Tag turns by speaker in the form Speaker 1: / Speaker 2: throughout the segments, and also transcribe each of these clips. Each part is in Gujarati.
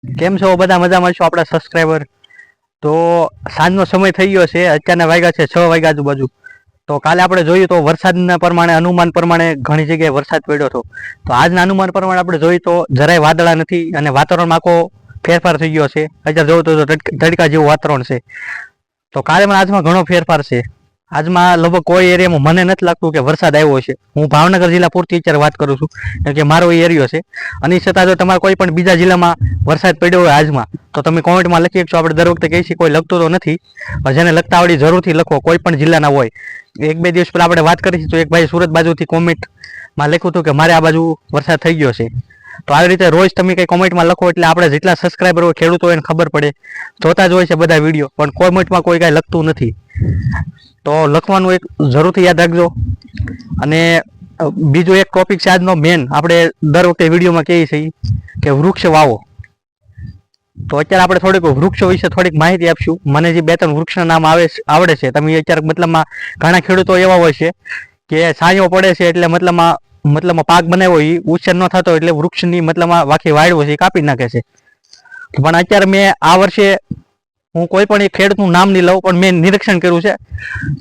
Speaker 1: કેમ છો બધા? મજામાં છો આપણા સબસ્ક્રાઈબર? તો સાંજનો સમય થઈ ગયો છે, અત્યારના વાગ્યા છે 6 વાગ્યા આજુબાજુ. તો કાલે આપણે જોયું તો વરસાદના પ્રમાણે અનુમાન પ્રમાણે ઘણી જગ્યાએ વરસાદ પડ્યો હતો. તો આજના અનુમાન પ્રમાણે આપણે જોઈએ તો જરાય વાદળા નથી અને વાતાવરણમાં આખો ફેરફાર થઈ ગયો છે. અત્યારે જોયું તો તડકા જેવું વાતાવરણ છે. તો કાલે આજમાં ઘણો ફેરફાર છે. આજમાં લગભગ કોઈ એરિયામાં મને નથી લાગતું કે વરસાદ આવ્યો છે. હું ભાવનગર જિલ્લા પૂરતી અત્યારે વાત કરું છું, કેમ કે મારો એ એરિયો છે. અને છતાં જો તમારે કોઈ પણ બીજા જિલ્લામાં વરસાદ પડ્યો હોય આજમાં, તો તમે કોમેન્ટમાં લખી શકશો. આપણે દર વખતે કહીએ છીએ કોઈ લખતું તો નથી, જેને લખતા આવડી જરૂરથી લખો, કોઈ પણ જિલ્લાના હોય. એક બે દિવસ પહેલા આપણે વાત કરી તો એક ભાઈ સુરત બાજુથી કોમેન્ટમાં લખ્યું હતું કે મારે આ બાજુ વરસાદ થઈ ગયો છે. તો આવી રીતે રોજ તમે કંઈ કોમેન્ટમાં લખો એટલે આપણે જેટલા સબસ્ક્રાઈબર હોય ખેડૂતો હોય એને ખબર પડે. જોતા જ હોય છે બધા વિડીયો, પણ કોમેન્ટમાં કોઈ કાંઈ લખતું નથી. તો લખવાનું એક જરૂરથી યાદ રાખજો. અને બીજો એક ટોપિક છે આજનો મેન, આપણે દર વખતે વિડીયોમાં કહીએ છીએ કે વૃક્ષ વાવો. તો અત્યારે આપણે થોડીક વૃક્ષો વિશે થોડીક માહિતી આપશું. મને જે બે ત્રણ વૃક્ષના નામ આવડે છે. તમે અત્યારે મતલબમાં ઘણા ખેડૂતો એવા હોય છે કે છાંયો પડે છે એટલે મતલબમાં પાક બનાવ્યો એ ઉછેર ન થતો એટલે વૃક્ષની મતલબમાં વાંખી વાળવો છે એ કાપી નાખે છે. પણ અત્યારે મેં આ વર્ષે હું કોઈ પણ એક ખેડૂતનું નામ નહીં લઉં, પણ મેં નિરીક્ષણ કર્યું છે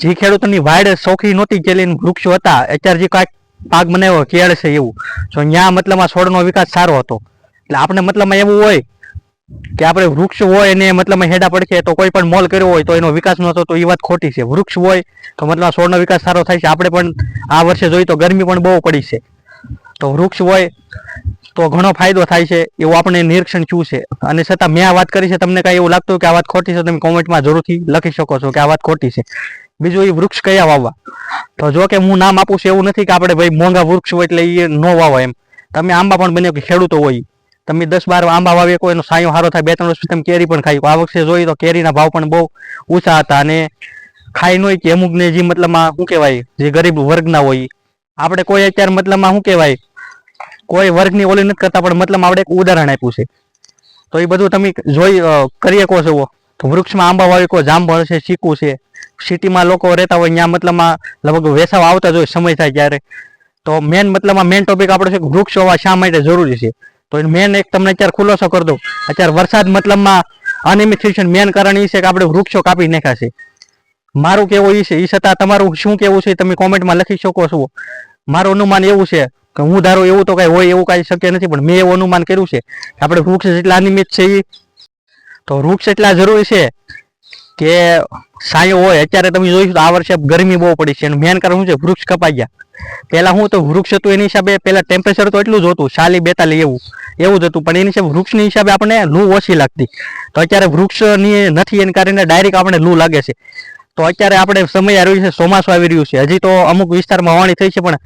Speaker 1: જે ખેડૂતોની વાડ સોખી નહોતી કેલી વૃક્ષો હતા, અત્યારે જે કાંઈક પાક બનાવ્યો કેળ છે એવું, તો ત્યાં મતલબમાં છોડનો વિકાસ સારો હતો. એટલે આપણે મતલબમાં એવું હોય કે આપણે વૃક્ષ હોય એને મતલબમાં હેડા પડખે તો કોઈ પણ મોલ કર્યો હોય તો એનો વિકાસ ન થતો, એ વાત ખોટી છે. વૃક્ષ હોય તો મતલબ છોડનો વિકાસ સારો થાય છે. આપણે પણ આ વર્ષે જોઈએ તો ગરમી પણ બહુ પડી છે, તો વૃક્ષ હોય તો ઘણો ફાયદો થાય છે એવું આપણે નિરીક્ષણ થયું છે. અને છતાં મેં આ વાત કરી છે, તમને કાંઈ એવું લાગતું કે આ વાત ખોટી છે, તમે કોમેન્ટમાં જરૂરથી લખી શકો છો કે આ વાત ખોટી છે. બીજું, એ વૃક્ષ કયા વાવવા? તો જો કે હું નામ આપું છું એવું નથી કે આપણે ભાઈ મોંઘા વૃક્ષ હોય એટલે એ ન વાવો એમ. તમે આંબા પણ બન્યો કે ખેડૂતો હોય, તમે 10-12 આંબા વાવી શકો, એનો સાયો સારો થાય, 2-3 વર્ષ તમે કેરી પણ ખાઈ. આ વખતે જોઈએ તો કેરીના ભાવ પણ બહુ ઊંચા હતા અને ખાઈ ન હોય કે અમુકને જે મતલબમાં શું કહેવાય, જે ગરીબ વર્ગના હોય, આપણે કોઈ અત્યારે મતલબમાં શું કહેવાય કોઈ વર્ગની ઓલી નથી કરતા, પણ મતલબ આપણે એક ઉદાહરણ આપ્યું છે. તો એ બધું તમે કરી શકો છો. તો વૃક્ષમાં આંબા વાવી શકો, જાંબુ છે, ચીકુ છે. સિટીમાં લોકો રહેતા હોય ત્યાં મતલબમાં લગભગ વેસાવ આવતા જ હોય સમય થાય ત્યારે. તો મેન ટોપિક આપણો છે વૃક્ષ વાવવા શા માટે જરૂરી છે. તો મેન એક તમને અત્યારે ખુલાસો કરી દઉં. અત્યારે વરસાદ મતલબમાં અનિયમિત થયું છે, મેન કારણ એ છે કે આપણે વૃક્ષો કાપી નાખ્યા છે. મારું કેવું એ છે, એ છતાં તમારું શું કેવું છે તમે કોમેન્ટમાં લખી શકો છો. મારું અનુમાન એવું છે કે હું ધારું એવું તો કઈ હોય એવું કઈ શક્ય નથી, પણ મેં એવું અનુમાન કર્યું છે કે આપણે વૃક્ષ જેટલા અનિયમિત છે તો વૃક્ષ એટલા જરૂરી છે કે છાંયો હોય. અત્યારે તમે જોઈશું આ વર્ષે ગરમી બહુ પડી છે, એનું મેન કારણ શું છે? વૃક્ષ કપાઈ ગયા. પહેલા હું તો વૃક્ષ હતું એની હિસાબે પહેલા ટેમ્પરેચર તો એટલું જ હતું, 40-42 એવું જ હતું, પણ એની હિસાબે વૃક્ષની હિસાબે આપણે લૂ ઓછી લાગતી. તો અત્યારે વૃક્ષની નથી એને કારણે ડાયરેક્ટ આપણે લૂ લાગે છે. તો અત્યારે આપણે સમય આવી છે, ચોમાસું આવી રહ્યું છે. હજી તો અમુક વિસ્તારમાં વાવણી થઈ છે, પણ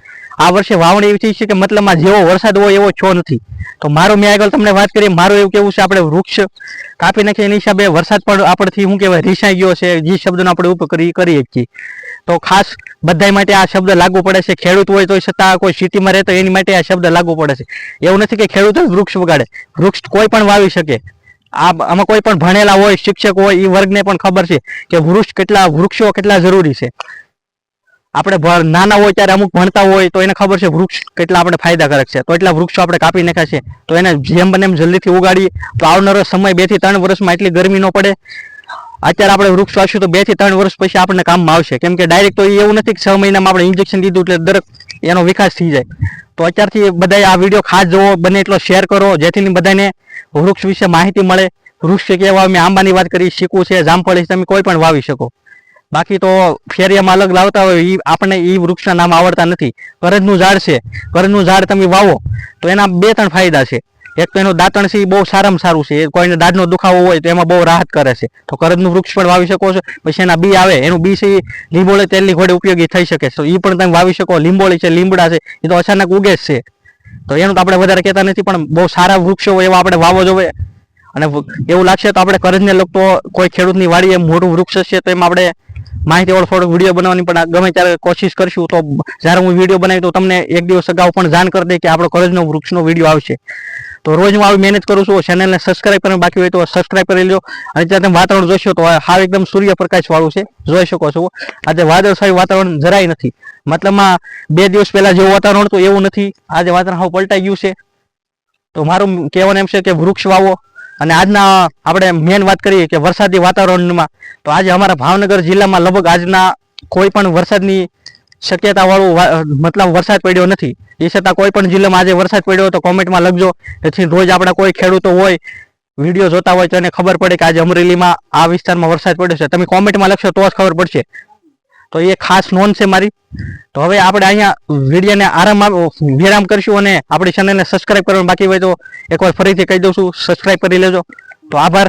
Speaker 1: આ વર્ષે વાવણી એવી થઈ છે કે મતલબમાં જેવો વરસાદ હોય એવો છો નથી. તો મેં આગળ તમને વાત કરી, મારું એવું કેવું છે આપણે વૃક્ષ કાપી નાખીએ એની હિસાબે વરસાદ પણ આપણથી શું કહેવાય રીસાઈ ગયો છે. જે શબ્દનો આપણે ઉપયોગ કરીએ છીએ, તો ખાસ બધા માટે આ શબ્દ લાગુ પડે છે. ખેડૂત હોય તો છતાં કોઈ સિટીમાં રહેતો એની માટે આ શબ્દ લાગુ પડે છે. એવું નથી કે ખેડૂત જ વૃક્ષ વગાડે, વૃક્ષ કોઈ પણ વાવી શકે. આમાં કોઈ પણ ભણેલા હોય, શિક્ષક હોય, એ વર્ગને પણ ખબર છે કે વૃક્ષો કેટલા જરૂરી છે. આપણે નાના હોય ત્યારે અમુક ભણતા હોય તો એને ખબર છે વૃક્ષ કેટલા આપણે ફાયદાકારક છે. તો એટલા વૃક્ષો આપણે કાપી નાખ્યા છે. તો એને જેમ બને એમ જલ્દીથી ઉગાડીએ તો આવનારો સમય 2 થી 3 વર્ષમાં એટલી ગરમી ન પડે. અત્યારે આપણે વૃક્ષ વાવશું તો 2 થી 3 વર્ષ પછી આપણને કામમાં આવશે, કેમ કે ડાયરેક્ટ તો એવું નથી કે 6 મહિનામાં આપણે ઇન્જેક્શન દીધું એટલે દરેક એનો વિકાસ થઈ જાય. તો અત્યારથી બધા આ વિડીયો ખાસ જોવો, બને એટલો શેર કરો, જેથી બધાને વૃક્ષ વિશે માહિતી મળે. વૃક્ષ કેવા મેં આંબાની વાત કરી, ચીકુ છે, જામફળ છે, તમે કોઈ પણ વાવી શકો. બાકી તો ફેરિયામાં અલગ લાવતા હોય એ આપણને એ વૃક્ષના નામ આવડતા નથી. કરજનું ઝાડ છે, કરજનું ઝાડ તમે વાવો તો એના 2-3 ફાયદા છે. એક તો એનું દાંતણ છે એ બહુ સારામાં સારું છે, કોઈને દાઢનો દુખાવો હોય તો એમાં બહુ રાહત કરે છે. તો કરજનું વૃક્ષ પણ વાવી શકો છો. પછી એના બી આવે, એનું બી છે લીંબોળી તેલની ઘોડે ઉપયોગી થઈ શકે છે, તો એ પણ તમે વાવી શકો. લીંબોળી છે, લીમડા છે, એ તો અચાનક ઉગે જ છે, તો એનું તો આપણે વધારે કહેતા નથી, પણ બહુ સારા વૃક્ષો એવા આપણે વાવો જોઈએ. અને એવું લાગશે તો આપણે કરજને લગતો કોઈ ખેડૂતની વાડીએ મોટું વૃક્ષ છે તો એમાં આપણે માહિતી વાળો થોડોક વિડીયો બનાવવાની પણ ગમે ત્યારે કોશિશ કરશું. તો જ્યારે હું વિડીયો બનાવી તો તમને એક દિવસ અગાઉ પણ જાણ કરી દે કે આપણો કરજનો વૃક્ષનો વિડીયો આવશે. તો રોજ હું આવી મહેનત કરું છું. ચેનલને સબસ્ક્રાઈબ કરવાનું બાકી હોય તો સબસ્ક્રાઈબ કરી લો. અને જ્યારે તમે વાતાવરણ જોશો તો હાવ એકદમ સૂર્યપ્રકાશ વાળું છે, જોઈ શકો છો. આજે વાદળછાયું વાતાવરણ જરાય નથી, મતલબમાં 2 દિવસ પહેલા જેવું વાતાવરણ હતું એવું નથી. આજે વાતાવરણ હાવ પલટાઈ ગયું છે. તો મારું કહેવાનું એમ છે કે વૃક્ષ વાવો અને આજના આપણે મેન વાત કરીએ કે વરસાદી વાતાવરણમાં, તો આજે અમારા ભાવનગર જિલ્લામાં લગભગ આજના કોઈ પણ વરસાદની શક્યતા વાળું મતલબ વરસાદ પડ્યો નથી. એ છતાં કોઈ પણ જિલ્લામાં આજે વરસાદ પડ્યો તો કોમેન્ટમાં લખજો, જેથી રોજ આપણા કોઈ ખેડૂતો હોય વિડીયો જોતા હોય તો એને ખબર પડે કે આજે અમરેલીમાં આ વિસ્તારમાં વરસાદ પડ્યો છે. તમે કોમેન્ટમાં લખશો તો જ ખબર પડશે. તો એ ખાસ નોંધ છે મારી. તો હવે આપણે અહીંયા વિડીયોને વિરામ કરશું અને આપણી ચેનલને સબસ્ક્રાઇબ કરવાનું બાકી હોય તો એકવાર ફરીથી કહી દઉં છું, સબસ્ક્રાઇબ કરી લેજો. તો આભાર.